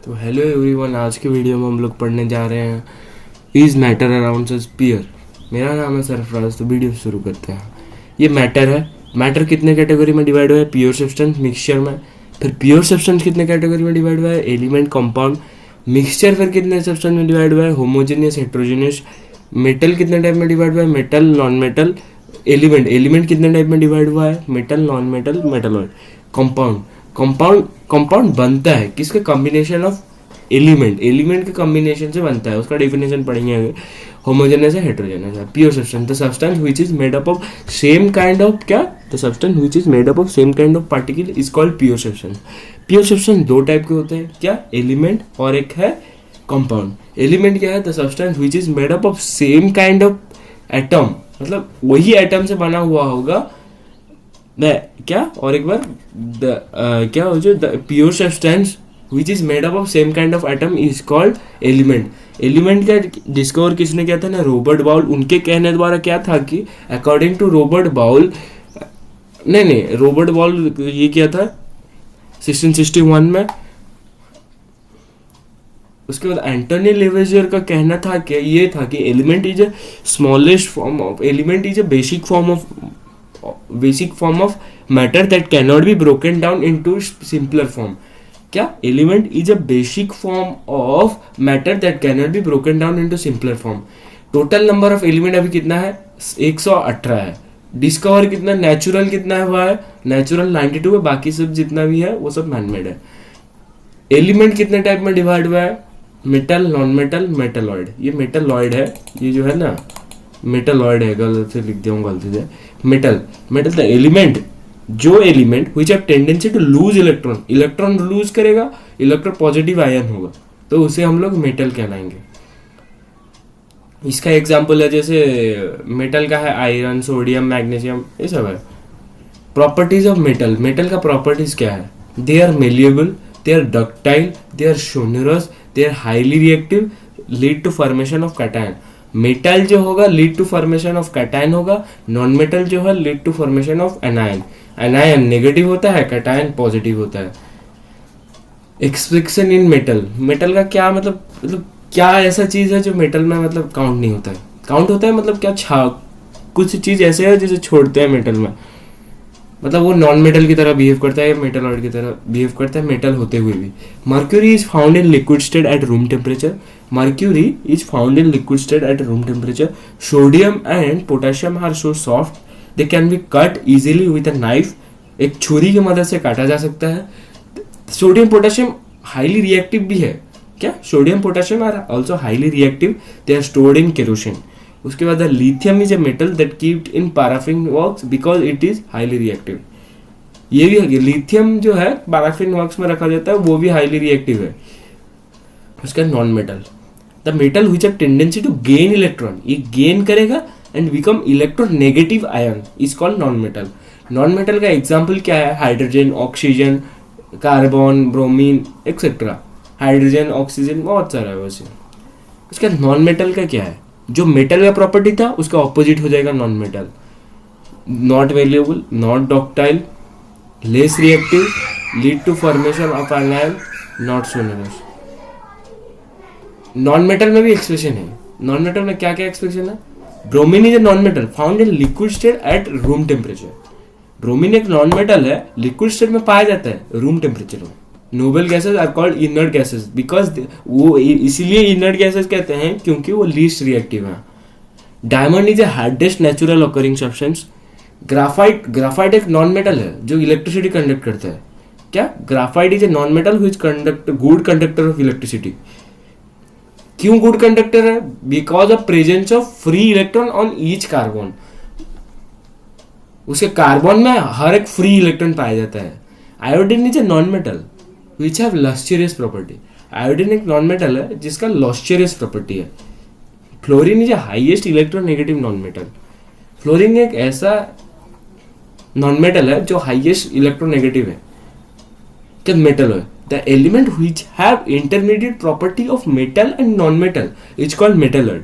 तो hello everyone, आज की वीडियो में हम लोग पढ़ने जा रहे हैं is matter around a sphere. मेरा नाम है सरफराज। तो वीडियो शुरू करते हैं। ये मैटर है। मैटर कितने कैटेगरी में डिवाइड हुआ है? प्योर सब्सटेंस, मिक्सचर में। फिर प्योर सब्सटेंस कितने कैटेगरी में डिवाइड हुआ है? Element, compound. मिक्सचर फिर कितने सब्सटेंस में डिवाइड हुआ है? Homogeneous, heterogeneous. मेटल कितने टाइप में डिवाइड हुआ है? Metal, non metal. एलिमेंट कितने टाइप में डिवाइड हुआ है? Metal, non metal, metalloid. Compound compound बनता है किसके? कॉम्बिनेशन ऑफ एलिमेंट के कॉम्बिनेशन से बनता है। उसका डेफिनेशन पढ़ेंगे आगे। होमोजेनियस है, हेट्रोजेनियस है। Pure substance, the substance which is made up of same kind of क्या? The substance which is made up of same kind of particle is called pure substance. Pure substance दो type के होते हैं, क्या? Element और एक है compound. Element क्या है? The substance which is made up of same kind of atom, मतलब वही एटम से बना हुआ होगा। क्या? और एक बार क्या हो जो pure substance which is made up of same kind of atom is called element. Element का डिस्कवर किसने किया था ना? Robert Boyle. उनके कहने द्वारा क्या था कि अकॉर्डिंग टू रॉबर्ट बाउल, नहीं रॉबर्ट बाउल ये किया था 1661 में। उसके बाद एंटोनी लेवेजियर का कहना था कि ये था कि element is a smallest form of element is a basic form of matter that can not be broken down into simpler form. क्या? Element is a basic form of matter that can not be broken down into simpler form. Total number of element अभी कितना है? 118 है। Discover कितना? Natural कितना हुआ है? Natural 92 है। बाकी सब जितना भी है वो सब मैनमेड है। एलिमेंट कितने टाइप में डिवाइड हुआ है? Metal, non metal, metalloid. ये मेटलॉइड है, ये जो है ना मेटलॉइड है, गलत से लिख दिया हूँ गलती से। मेटल द एलिमेंट, जो element which have tendency to lose electron lose करेगा, इलेक्ट्रो पॉजिटिव आयन होगा, तो उसे हम लोग मेटल कहलाएंगे। इसका एग्जांपल है जैसे मेटल का है आयरन, सोडियम, मैग्नीशियम, ये सब है। प्रॉपर्टीज ऑफ मेटल का प्रॉपर्टीज क्या है? They are malleable, they are ductile, they are sonorous, they are highly reactive, lead to formation of cation. Metal जो होगा lead to formation of cation होगा। Non metal जो है lead to formation of anion. Anion negative होता है, cation positive होता है। Expression in metal का क्या मतलब क्या ऐसा चीज है जो मेटल में मतलब काउंट नहीं होता है? काउंट होता है मतलब क्या? कुछ चीज ऐसे है जिसे छोड़ते हैं मेटल में, मतलब वो नॉन मेटल की तरह बिहेव करता है या मेटलॉइड की तरह बिहेव करता है मेटल होते हुए भी। Mercury is found in liquid state at room temperature. Mercury is found in liquid state at room temperature. Sodium and potassium are so soft they can be cut easily with a knife. एक छुरी की मदद से काटा जा सकता है। Sodium potassium highly reactive भी है। क्या? Sodium potassium are also highly reactive, they are stored in kerosene. उसके बाद lithium is a metal that keeped in paraffin works because it is highly reactive. ये भी है, लिथियम जो है पैराफिन वर्क्स में रखा जाता है, वो भी हाईली रिएक्टिव है। उसका non metal, the metal which have tendency to gain electron, ये गेन करेगा and become electronegative ion is called non metal. Non metal का एग्जाम्पल क्या है? Hydrogen, oxygen, carbon, bromine etcetera. Hydrogen, oxygen बहुत सारा है वैसे। उसका नॉन मेटल का क्या है? जो मेटल का प्रॉपर्टी था उसका ऑपोजिट हो जाएगा non metal. Not valuable, not ductile, less reactive, lead to formation of anion, not sonorous. Non metal में भी एक्सप्रेशन है। नॉन मेटल में क्या क्या एक्सप्रेशन है? Bromine is a non metal found in liquid state at room temperature. Bromine एक non metal है, liquid state में पाया जाता है रूम टेम्परेचर में। Noble gases are called inert gases because वो इसीलिए इनर्ट गैसेस कहते हैं क्योंकि वो लीस्ट रिएक्टिव है। Diamond is a hardest natural occurring substance. Graphite एक नॉन मेटल है जो इलेक्ट्रिसिटी कंडक्ट करता है। क्या? Graphite is a non metal which conduct good conductor of electricity. क्यों गुड कंडक्टर है? Because of presence of free electron on each carbon. उसके carbon में हर एक फ्री इलेक्ट्रॉन पाया जाता है। Iodine is a non metal which have lustrous property। Iodine एक non metal है जिसका lustrous प्रॉपर्टी है। Fluorine is highest electronegative non metal. Fluorine एक ऐसा नॉन मेटल है जो हाईएस्ट इलेक्ट्रोनेगेटिव है। क्या मेटल है? The element which have intermediate property of metal and non metal is called metalloid।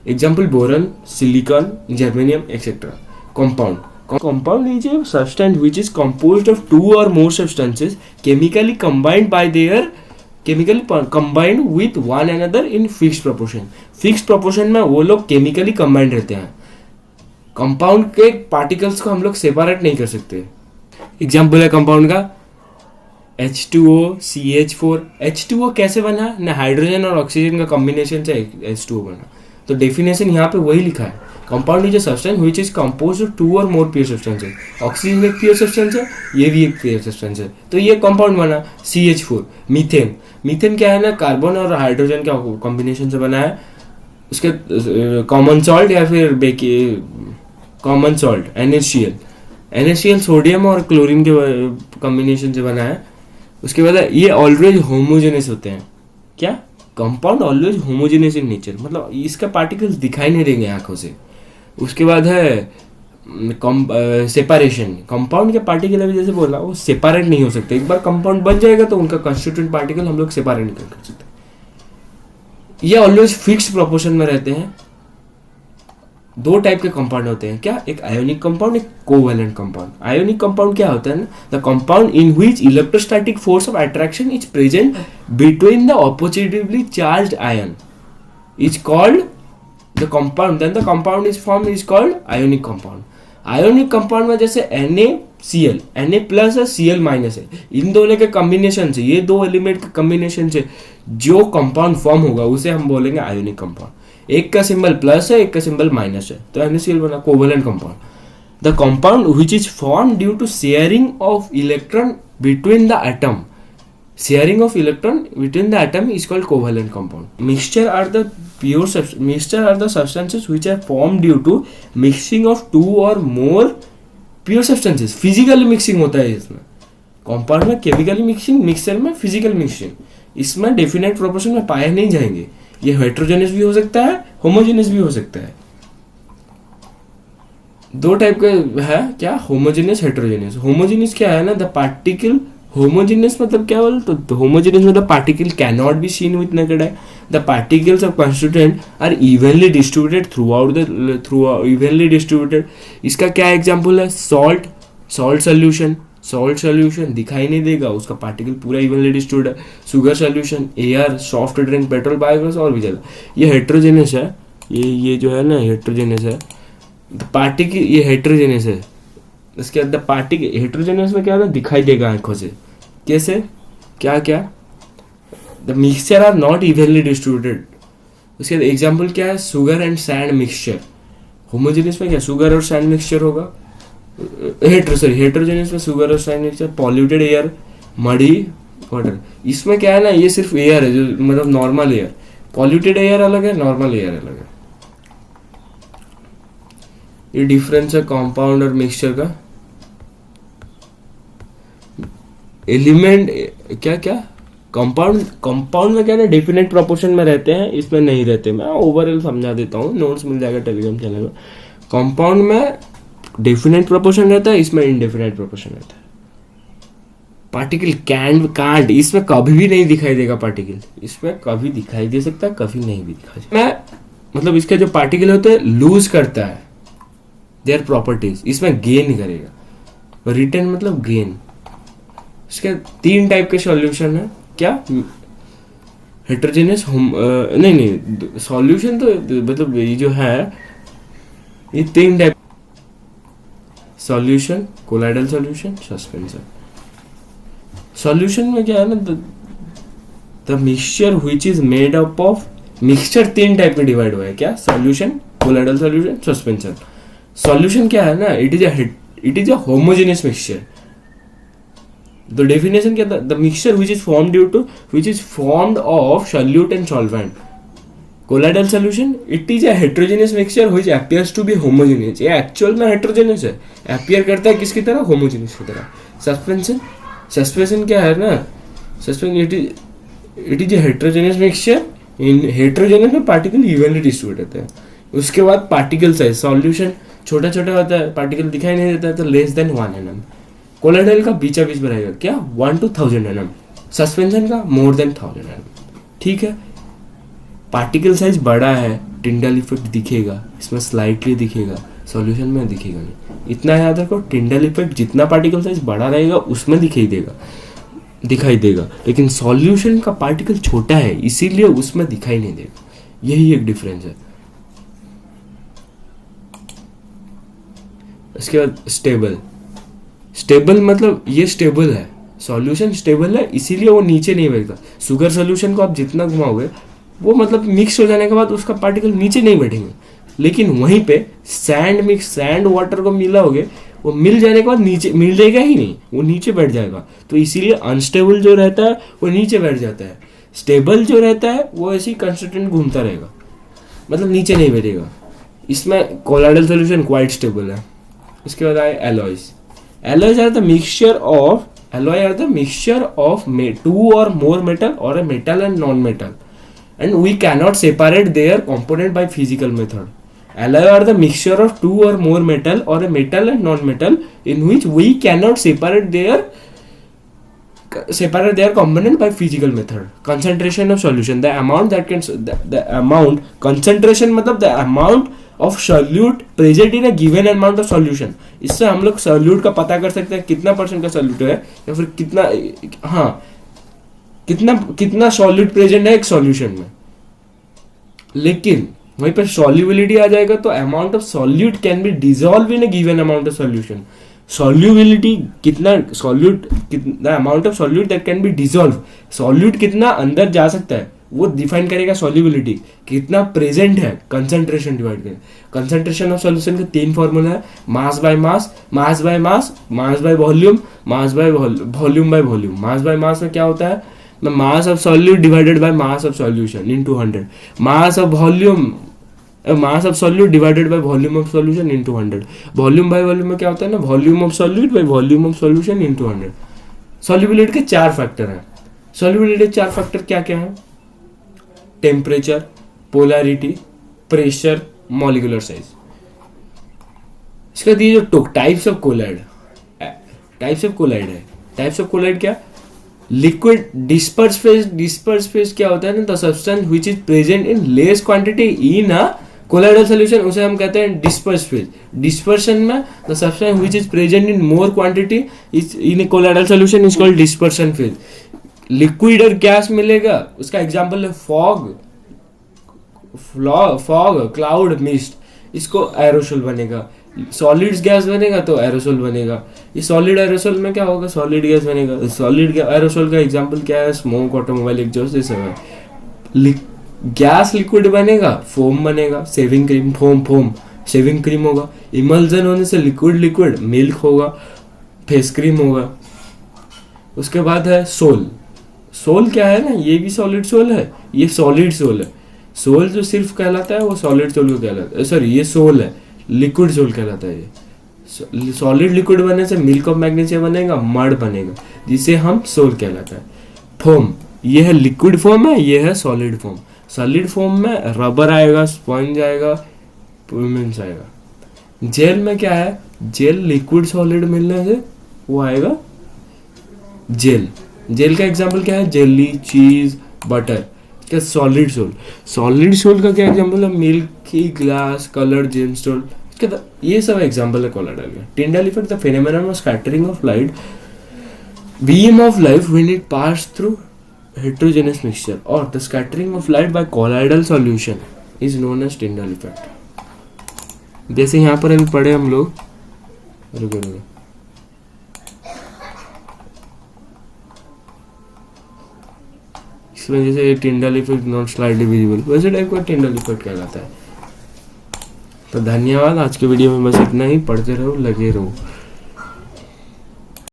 Example boron, silicon, germanium etcetera. Compound, Compound is a substance which is composed of two or more substances chemically combined with one another in fixed proportion. Fixed proportion में वो लोग chemically combined रहते हैं. Compound के particles को हम लोग separate नहीं कर सकते. Example है compound का H2O, CH4. H2O कैसे बना? ना हाइड्रोजन और ऑक्सीजन का कॉम्बिनेशन से H2O बना. तो डेफिनेशन यहाँ पे वही लिखा है. Compound is a substance which is composed of two और मोर प्योर सब्सटेंसेस. ऑक्सीजन एक प्योर सब्सटेंस है, ये भी एक प्योर सब्सटेंस है, तो ये कंपाउंड बना. CH4 methane. मीथेन क्या है ना, कार्बन और हाइड्रोजन का कॉम्बिनेशन से बना है. उसके कॉमन सॉल्ट या फिर कॉमन सॉल्ट NaCl सोडियम और क्लोरीन के कॉम्बिनेशन से बना है. उसके बाद ये ऑलवेज होमोजेनस होते हैं. क्या? Compound always homogeneous in nature, मतलब इसका पार्टिकल्स दिखाई नहीं देंगे आंखों से. उसके बाद है सेपरेशन. कंपाउंड के पार्टिकल अभी जैसे बोला वो सेपरेट नहीं हो सकते. एक बार कंपाउंड बन जाएगा तो उनका कंस्टिट्यूएंट पार्टिकल हम लोग सेपरेट नहीं कर सकते. ये ऑलवेज फिक्स्ड प्रोपोर्शन में रहते हैं. दो टाइप के कंपाउंड होते हैं. क्या? एक आयोनिक कंपाउंड, एक कोवैलेंट कंपाउंड. आयोनिक कंपाउंड क्या होता है ना, the compound in which electrostatic force of attraction is present between the oppositely charged ion is called the compound. Then the compound is form is called ionic compound. Ionic compound में जैसे NaCl, Na plus है, Cl minus है, इन दोनों के combination से, ये दो एलिमेंट के कॉम्बिनेशन से जो कंपाउंड फॉर्म होगा उसे हम बोलेंगे आयोनिक कंपाउंड. एक का सिंबल प्लस है, एक का सिंबल माइनस है, तो NaCl बना covalent compound. The compound which is form due to sharing of electron between the atom. Sharing of electron between the atom is called covalent compound. Mixture are the substances which are form due to mixing of two और more pure substances. Physically mixing होता है इसमें. Compound में chemically mixing, mixture में physical mixing. इसमें definite proportion में पाए नहीं जाएंगे. ये हेट्रोजेनस भी हो सकता है, होमोजेनस भी हो सकता है. दो टाइप का है. क्या? Homogeneous, heterogeneous. होमोजेनस क्या है ना, द पार्टिकल. होमोजेनस मतलब क्या बोल, तो होमोजेनस मतलब particle can not be seen with naked eye. The particles of constituent are evenly distributed evenly distributed. इसका क्या एग्जांपल है? सॉल्ट सॉल्यूशन दिखाई नहीं देगा, उसका पार्टिकल पूरा इवनली डिस्ट्रीब्यूटेड है. Sugar solution, air, soft drink, petrol, biogas और भी ज्यादा. ये हेट्रोजेनस है. ये जो है ना हेट्रोजेनस है. पार्टिकल ये हेट्रोजेनस है. इसके बाद पार्टिकल हेट्रोजेनस में क्या है ना, दिखाई देगा आंखों से. कैसे? क्या? The mixture are not evenly distributed. उसके बाद एग्जाम्पल क्या है? Sugar and sand mixture. Homogeneous में क्या शुगर और सैंड मिक्सचर होगा. हेट्रोजेनस में शुगर और sand mixture. Polluted air, muddy water. इसमें क्या है ना, ये सिर्फ एयर है, जो मतलब नॉर्मल एयर. पॉल्यूटेड एयर अलग है, नॉर्मल एयर अलग है. ये डिफरेंस है कंपाउंड और मिक्सचर का. एलिमेंट क्या कंपाउंड में क्या ना डेफिनेट प्रोपोर्शन में रहते हैं, इसमें नहीं रहते. मैं ओवरऑल समझा देता हूँ, नोट्स मिल जाएगा टेलीग्राम चैनल में. कंपाउंड में डेफिनेट प्रोपोर्शन रहता है, इसमें इनडेफिनेट प्रोपोर्शन रहता है. पार्टिकल कांट इसमें कभी भी नहीं दिखाई देगा. पार्टिकल इसमें कभी दिखाई दे सकता है, कभी नहीं भी दिखाई देगा. मैं मतलब इसके जो पार्टिकल होते हैं लूज करता है देयर प्रॉपर्टीज, इसमें गेन करेगा. रिटर्न मतलब गेन. इसके 3 टाइप के सॉल्यूशन है. क्या? हेट्रोजेनस, नहीं सॉल्यूशन तो मतलब ये जो है ये 3 type. Solution, colloidal solution, suspension. Solution में क्या है ना, the mixture which is made up of. Mixture 3 type में डिवाइड हुआ है. क्या? Solution, colloidal solution, suspension. Solution क्या है ना, it is a homogeneous mixture. The definition क्या था? The mixture which is formed of solute and solvent. Colloidal solution, it is a heterogeneous mixture which appears to be homogeneous. ये actual में heterogeneous है, appear करता है किसकी तरह? Homogeneous की तरह. सस्पेंशन क्या है ना, suspension it is a heterogeneous mixture. In heterogeneous में पार्टिकल इवनली डिस्ट्रीब्यूट होते हैं. उसके बाद पार्टिकल साइज. सॉल्यूशन छोटा होता है, पार्टिकल दिखाई नहीं देता है, तो लेस देन 1 mm. कोलाइडल का बीच में रहेगा. क्या? 1 to 1000 mm. सस्पेंशन का मोर देन 1000 mm. ठीक है. पार्टिकल साइज बड़ा है, टिंडल इफेक्ट दिखेगा, इसमें स्लाइटली दिखेगा, सॉल्यूशन में दिखेगा नहीं. इतना याद रखो, टिंडल इफेक्ट जितना पार्टिकल साइज बड़ा रहेगा उसमें दिखाई देगा, लेकिन सॉल्यूशन का पार्टिकल छोटा है इसीलिए उसमें दिखाई नहीं देगा। यही एक डिफरेंस है। इसके बाद स्टेबल मतलब ये स्टेबल है, सॉल्यूशन स्टेबल है इसीलिए वो नीचे नहीं बैठता। शुगर सॉल्यूशन को आप जितना घुमाओगे वो मतलब मिक्स हो जाने के बाद उसका पार्टिकल नीचे नहीं बैठेंगे, लेकिन वहीं पे सैंड वाटर को मिलाओगे, वो मिल जाने के बाद नीचे मिलेगा ही नहीं, वो नीचे बैठ जाएगा। तो इसीलिए अनस्टेबल जो रहता है वो नीचे बैठ जाता है, स्टेबल जो रहता है वो ऐसे ही कंसिस्टेंट घूमता रहेगा, मतलब नीचे नहीं बैठेगा। इसमें कोलाइडल सॉल्यूशन क्वाइट स्टेबल है। इसके बाद आए alloys are the mixture of two और मोर मेटल और a metal and non metal, and we cannot separate their component by physical method. Alloy are the mixture of two or more metal or a metal and non-metal in which we cannot separate their component by physical method. Concentration of solution, the amount that can the amount concentration मतलब the amount of solute present in a given amount of solution. इससे हम लोग solute का पता कर सकते हैं कितना परसेंट का solute है या फिर कितना सॉल्यूट प्रेजेंट है एक सॉल्यूशन में। लेकिन वहीं पर सॉल्युबिलिटी आ जाएगा तो amount of solute can be dissolve in a given amount of solution. Solubility कितना amount of solute that can be dissolve, solute कितना अंदर जा सकता है वो डिफाइन करेगा सॉल्युबिलिटी, कितना प्रेजेंट है कंसंट्रेशन डिवाइड करेगा। कंसंट्रेशन ऑफ सॉल्यूशन के 3 फॉर्मूला है, mass by mass, mass by mass, mass by volume, mass by volume by volume. Mass by mass में क्या होता है, the mass of solute divided by mass of solution into 100, mass of solute divided by volume of solution into 100। Volume by volume में क्या होता है ना, volume of solute by volume of solution into 100। Solubility के 4 factor हैं। Solubility के 4 factor क्या क्या है, temperature, polarity, pressure, molecular size. इसका दिए जो टाइप्स ऑफ कोलाइड है, टाइप्स ऑफ कोलाइड क्या, लिक्विड डिस्पर्स फेज क्या होता है ना, the substance which is present in less quantity in a colloidal solution, उसे हम कहते हैं डिस्पर्स फेज। डिस्पर्शन में the substance which is present in more quantity in A colloidal solution is called dispersion phase. Liquid और gas मिलेगा, उसका example है fog, cloud, mist, इसको एरोसोल बनेगा। सॉलिड्स गैस बनेगा तो एरोसोल बनेगा। ये सॉलिड एरोसोल में क्या होगा, सॉलिड गैस बनेगा। सॉलिड एरोसोल का एग्जांपल क्या है, स्मोक, ऑटोमोबाइल एग्जॉस्ट, ये सब है। गैस लिक्विड बनेगा, फोम बनेगा, shaving cream, foam shaving cream होगा। इमल्जन होने से लिक्विड मिल्क होगा, फेस क्रीम होगा। उसके बाद है सोल क्या है ना, ये भी सॉलिड सोल है, ये सॉलिड सोल है। सोल जो सिर्फ कहलाता है वो सॉलिड सोल को कहलाता है, सॉरी ये सोल है, लिक्विड सोल कहलाता है। ये सॉलिड लिक्विड बनने से मिल्क ऑफ मैग्नीशियम बनेगा, मड बनेगा, जिसे हम सोल कहलाता है। फोम, ये है लिक्विड फॉर्म है, ये है सॉलिड फॉर्म। सॉलिड फॉर्म में रबर आएगा, स्पंज आएगा, प्यूमेंट्स आएगा। जेल में क्या है, जेल लिक्विड सॉलिड मिलने से वो आएगा जेल का एग्जांपल क्या है, जेली, चीज, बटर। क्या, सॉलिड सोल का क्या एग्जांपल है, मिल्की ग्लास, कलर्ड जेमस्टोन। ये सब एग्जांपल है कोलाइडल का। Tyndall effect, the phenomenon of scattering of light beam of light when it pass through heterogeneous mixture or the scattering of light by colloidal solution is known as Tyndall effect। जैसे यहाँ पर अभी पढ़े हम लोग, रुको इसमें जैसे Tyndall effect not slightly visible, वैसे टाइप का टिंडल इफेक्ट कहलाता है। तो धन्यवाद, आज के वीडियो में बस इतना ही। पढ़ते रहो, लगे रहो।